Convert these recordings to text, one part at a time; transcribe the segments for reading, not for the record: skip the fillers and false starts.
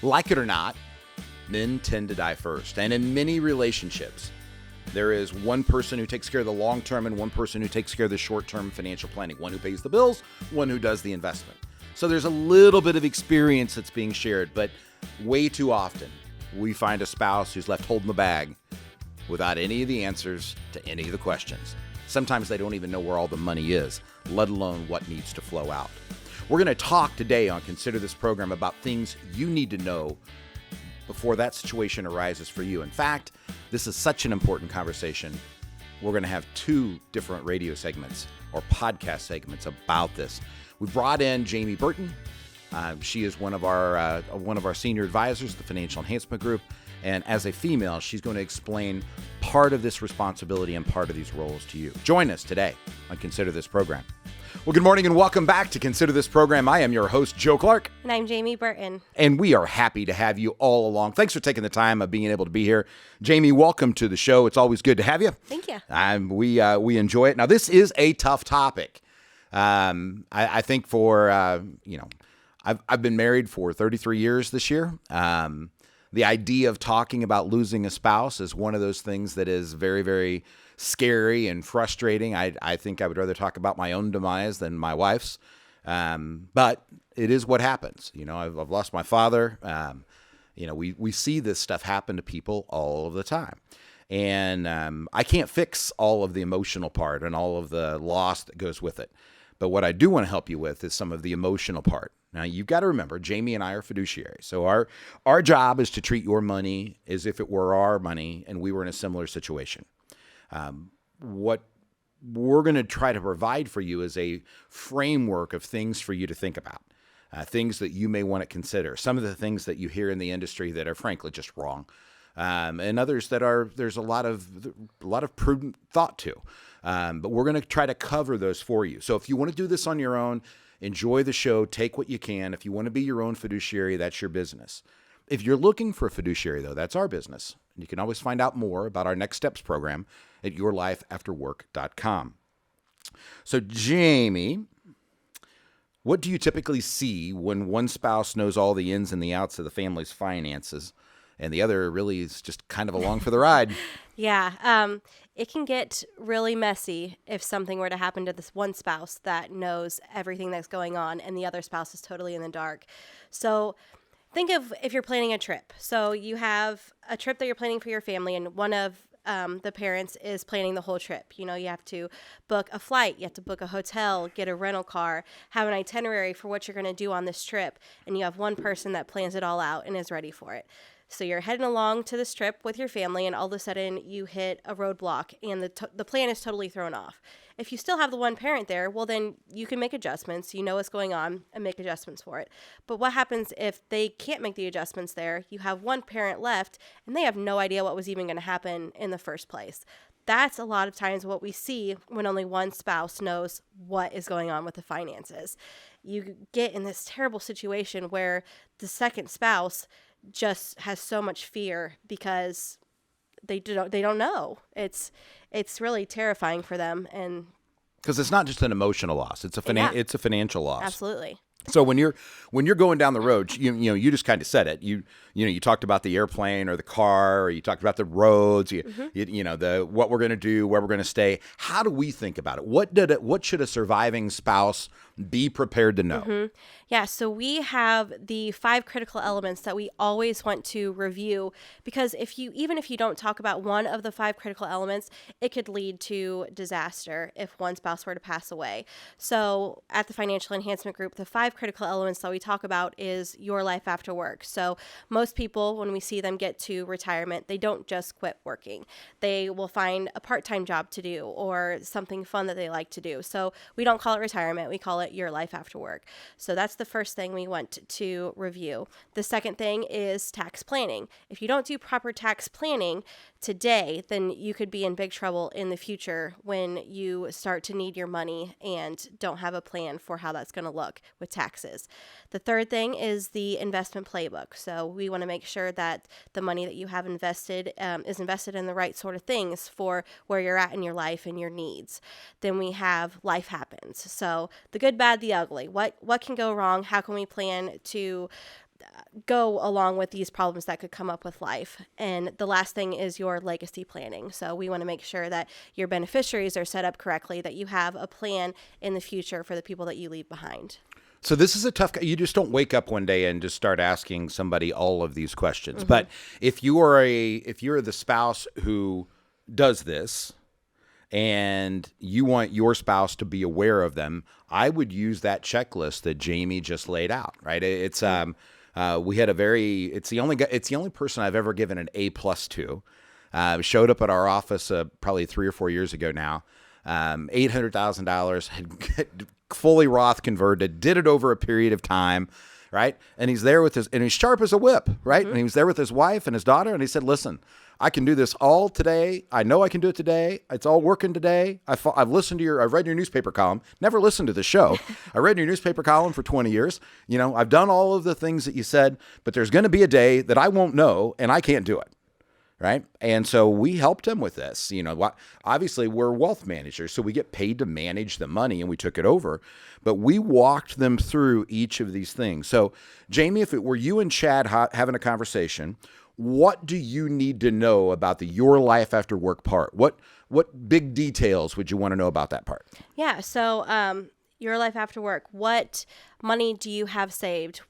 Like it or not, men tend to die first. And in many relationships, there is one person who takes care of the long term and one person who takes care of the short term financial planning. One who pays the bills, one who does the investment. So there's a little bit of experience that's being shared, but way too often we find a spouse who's left holding the bag without any of the answers to any of the questions. Sometimes they don't even know where all the money is, let alone what needs to flow out. We're going to talk today on Consider This program about things you need to know before that situation arises for you. In fact, this is such an important conversation. We're going to have 2 different radio segments or podcast segments about this. We brought in Jamie Burton. She is one of our senior advisors, the Financial Enhancement Group. And as a female, she's going to explain part of this responsibility and part of these roles to you. Join us today on Consider This program. Well, good morning and welcome back to Consider This program. I am your host, Joe Clark. And I'm Jamie Burton. And we are happy to have you all along. Thanks for taking the time of being able to be here. Jamie, welcome to the show. It's always good to have you. Thank you. We enjoy it. Now, this is a tough topic. I think I've been married for 33 years this year. The idea of talking about losing a spouse is one of those things that is very, very scary and frustrating. I think I would rather talk about my own demise than my wife's. But it is what happens. I've lost my father. We see this stuff happen to people all of the time. And I can't fix all of the emotional part and all of the loss that goes with it. But what I do want to help you with is some of the emotional part. Now, you've got to remember, Jamie and I are fiduciaries. So our job is to treat your money as if it were our money and we were in a similar situation. What we're going to try to provide for you is a framework of things for you to think about, things that you may want to consider. Some of the things that you hear in the industry that are frankly just wrong, and others that there's a lot of prudent thought to. But we're going to try to cover those for you. So if you want to do this on your own, enjoy the show, take what you can. If you want to be your own fiduciary, that's your business. If you're looking for a fiduciary, though, that's our business. You can always find out more about our Next Steps program at yourlifeafterwork.com. So, Jamie, what do you typically see when one spouse knows all the ins and the outs of the family's finances and the other really is just kind of along for the ride? Yeah, it can get really messy if something were to happen to this one spouse that knows everything that's going on and the other spouse is totally in the dark. So think of if you're planning a trip. So you have a trip that you're planning for your family and one of the parents is planning the whole trip. You have to book a flight, you have to book a hotel, get a rental car, have an itinerary for what you're going to do on this trip. And you have one person that plans it all out and is ready for it. So you're heading along to this trip with your family and all of a sudden you hit a roadblock and the plan is totally thrown off. If you still have the one parent there, well, then you can make adjustments. You know what's going on and make adjustments for it. But what happens if they can't make the adjustments there? You have one parent left and they have no idea what was even going to happen in the first place. That's a lot of times what we see when only one spouse knows what is going on with the finances. You get in this terrible situation where the second spouse just has so much fear because they don't know. It's really terrifying for them, and because it's not just an emotional loss; it's a financial loss. Absolutely. So when you're going down the road, you just kind of said it. You talked about the airplane or the car, or you talked about the roads. What we're going to do, where we're going to stay. How do we think about it? What should a surviving spouse be prepared to know? Mm-hmm. Yeah, so we have the 5 critical elements that we always want to review because even if you don't talk about one of the 5 critical elements, it could lead to disaster if one spouse were to pass away. So at the Financial Enhancement Group, the 5 critical elements that we talk about is your life after work. So most people, when we see them get to retirement, they don't just quit working. They will find a part-time job to do or something fun that they like to do. So we don't call it retirement, we call it your life after work. So that's the first thing we want to review. The second thing is tax planning. If you don't do proper tax planning today, then you could be in big trouble in the future when you start to need your money and don't have a plan for how that's going to look with taxes. The third thing is the investment playbook. So we want to make sure that the money that you have invested is invested in the right sort of things for where you're at in your life and your needs. Then we have life happens. So the good, bad, the ugly. What can go wrong? How can we plan to go along with these problems that could come up with life. And the last thing is your legacy planning. So we want to make sure that your beneficiaries are set up correctly, that you have a plan in the future for the people that you leave behind. So this is a tough, you just don't wake up one day and just start asking somebody all of these questions. But if you're the spouse who does this and you want your spouse to be aware of them, I would use that checklist that Jamie just laid out, right? It's, we had it's the only person I've ever given an A+ to. Showed up at our office probably 3 or 4 years ago now. $800,000, had fully Roth converted, did it over a period of time, right? And he's there and he's sharp as a whip, right? And he was there with his wife and his daughter, and he said, listen, I can do this all today. I know I can do it today. It's all working today. I've read your newspaper column, never listened to the show. I read your newspaper column for 20 years. I've done all of the things that you said, but there's going to be a day that I won't know and I can't do it. Right. And so we helped him with this. Obviously we're wealth managers, so we get paid to manage the money, and we took it over, but we walked them through each of these things. So Jamie, if it were you and Chad having a conversation, what do you need to know about the your life after work part? What big details would you want to know about that part? Yeah. So, your life after work, what money do you have saved?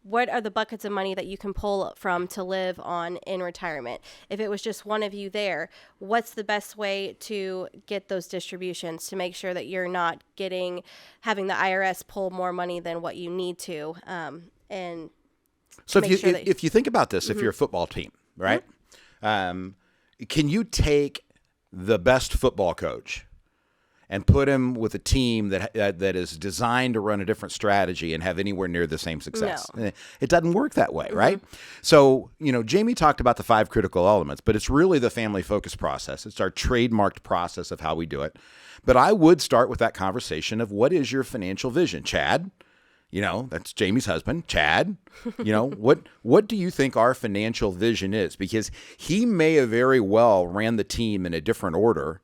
What are the buckets of money that you can pull from to live on in retirement? If it was just one of you there, what's the best way to get those distributions to make sure that you're not having the IRS pull more money than what you need to? And so if you think about this, if you're a football team, right? Can you take the best football coach and put him with a team that is designed to run a different strategy and have anywhere near the same success? No. It doesn't work that way, right? So, Jamie talked about the 5 critical elements, but it's really the family focus process. It's our trademarked process of how we do it. But I would start with that conversation of, what is your financial vision? Chad, that's Jamie's husband, Chad, what do you think our financial vision is? Because he may have very well ran the team in a different order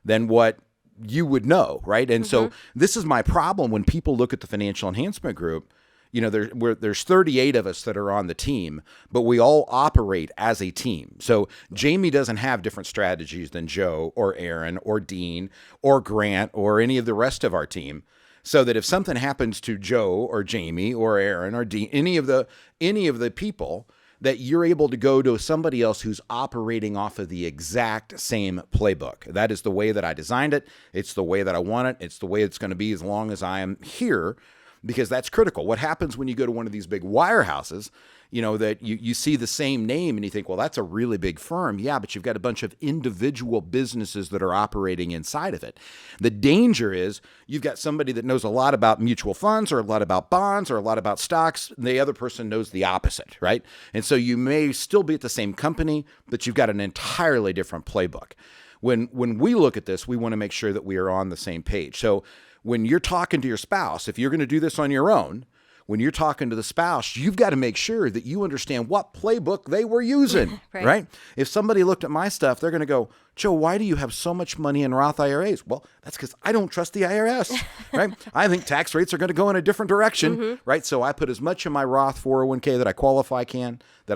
than what you would know, right? And so this is my problem when people look at the Financial Enhancement Group. There's 38 of us that are on the team, but we all operate as a team. So Jamie doesn't have different strategies than Joe or Aaron or Dean or Grant or any of the rest of our team. So that if something happens to Joe or Jamie or Aaron or Dean, any of the people, that you're able to go to somebody else who's operating off of the exact same playbook. That is the way that I designed it. It's the way that I want it. It's the way it's going to be as long as I am here, because that's critical. What happens when you go to one of these big wirehouses, that you see the same name and you think, well, that's a really big firm. Yeah, but you've got a bunch of individual businesses that are operating inside of it. The danger is you've got somebody that knows a lot about mutual funds or a lot about bonds or a lot about stocks. And the other person knows the opposite, right? And so you may still be at the same company, but you've got an entirely different playbook. When we look at this, we want to make sure that we are on the same page. So when you're talking to your spouse, if you're going to do this on your own, when you're talking to the spouse, you've got to make sure that you understand what playbook they were using, right? If somebody looked at my stuff, they're going to go, Joe, why do you have so much money in Roth IRAs? Well, that's because I don't trust the IRS, right? I think tax rates are going to go in a different direction, right? So I put as much in my Roth 401k that I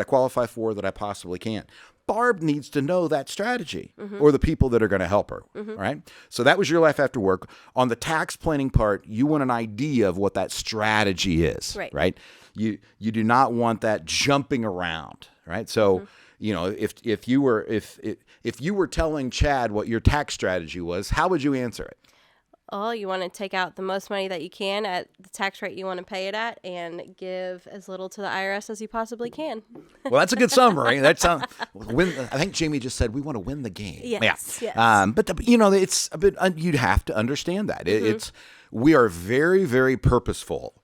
qualify for, that I possibly can. Barb needs to know that strategy or the people that are going to help her, right? So that was your life after work. On the tax planning part, you want an idea of what that strategy is, right? You do not want that jumping around, right? So, if you were telling Chad what your tax strategy was, how would you answer it? Oh, you want to take out the most money that you can at the tax rate you want to pay it at and give as little to the IRS as you possibly can. Well, that's a good summary. I think Jamie just said we want to win the game. Yes. But it's a bit. You'd have to understand that we are very, very purposeful,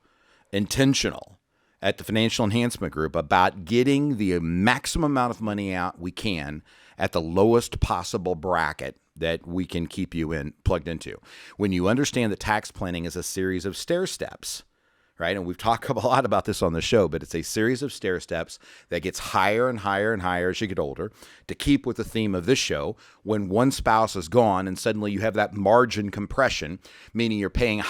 intentional at the Financial Enhancement Group about getting the maximum amount of money out we can at the lowest possible bracket that we can keep you plugged into. When you understand that tax planning is a series of stair steps, right? And we've talked a lot about this on the show, but it's a series of stair steps that gets higher and higher and higher as you get older. To keep with the theme of this show, when one spouse is gone and suddenly you have that margin compression, meaning you're paying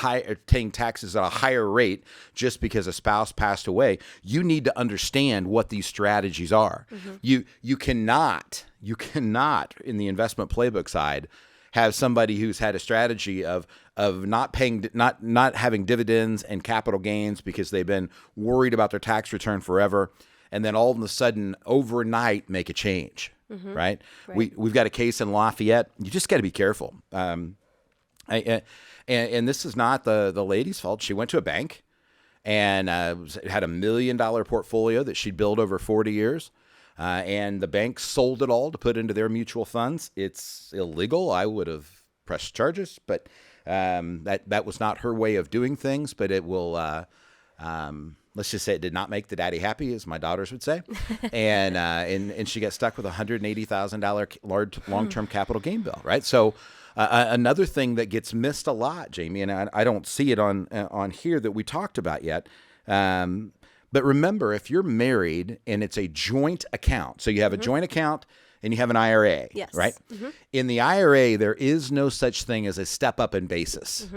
taxes at a higher rate just because a spouse passed away, you need to understand what these strategies are. You cannot in the investment playbook side have somebody who's had a strategy of not paying, not having dividends and capital gains because they've been worried about their tax return forever, and then all of a sudden overnight make a change, right? We've got a case in Lafayette. You just got to be careful. And this is not the lady's fault. She went to a bank and had $1 million portfolio that she'd built over 40 years. And the bank sold it all to put into their mutual funds. It's illegal. I would have pressed charges, but that was not her way of doing things. But it will, let's just say it did not make the daddy happy, as my daughters would say. And she got stuck with a $180,000 large long-term capital gain bill, right? So another thing that gets missed a lot, Jamie, and I don't see it on here that we talked about yet, but remember, if you're married and it's a joint account, so you have a joint account and you have an IRA, right? In the IRA, there is no such thing as a step up in basis,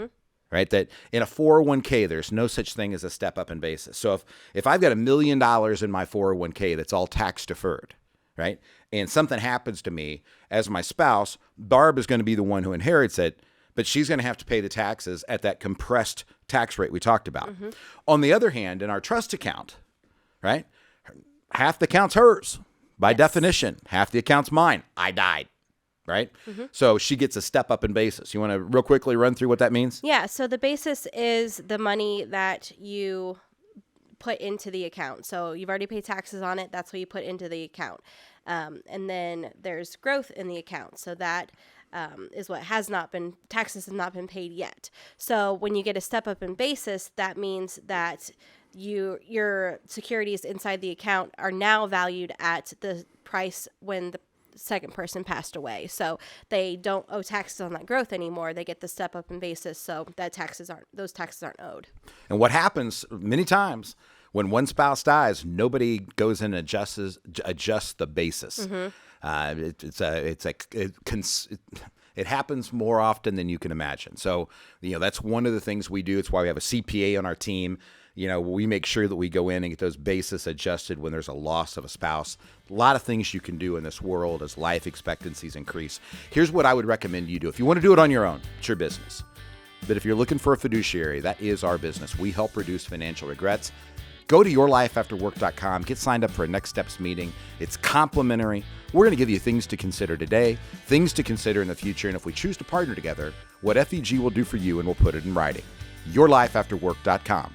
right? That in a 401k, there's no such thing as a step up in basis. So if I've got $1 million in my 401k that's all tax deferred, right? And something happens to me as my spouse, Barb is going to be the one who inherits it, but she's going to have to pay the taxes at that compressed tax rate we talked about. On the other hand, in our trust account, right, half the account's hers. By definition, half the account's mine. I died, right? So she gets a step up in basis. You want to real quickly run through what that means? Yeah, so the basis is the money that you put into the account. So you've already paid taxes on it. That's what you put into the account. And then there's growth in the account. So that is what taxes have not been paid yet. So when you get a step up in basis, that means that your securities inside the account are now valued at the price when the second person passed away. So they don't owe taxes on that growth anymore. They get the step up in basis, so those taxes aren't owed. And what happens many times when one spouse dies, nobody goes in and adjusts the basis. It happens more often than you can imagine. So, that's one of the things we do. It's why we have a CPA on our team. We make sure that we go in and get those bases adjusted when there's a loss of a spouse. A lot of things you can do in this world as life expectancies increase. Here's what I would recommend you do. If you want to do it on your own, it's your business. But if you're looking for a fiduciary, that is our business. We help reduce financial regrets. Go to yourlifeafterwork.com. Get signed up for a Next Steps meeting. It's complimentary. We're going to give you things to consider today, things to consider in the future, and if we choose to partner together, what FEG will do for you, and we'll put it in writing. yourlifeafterwork.com.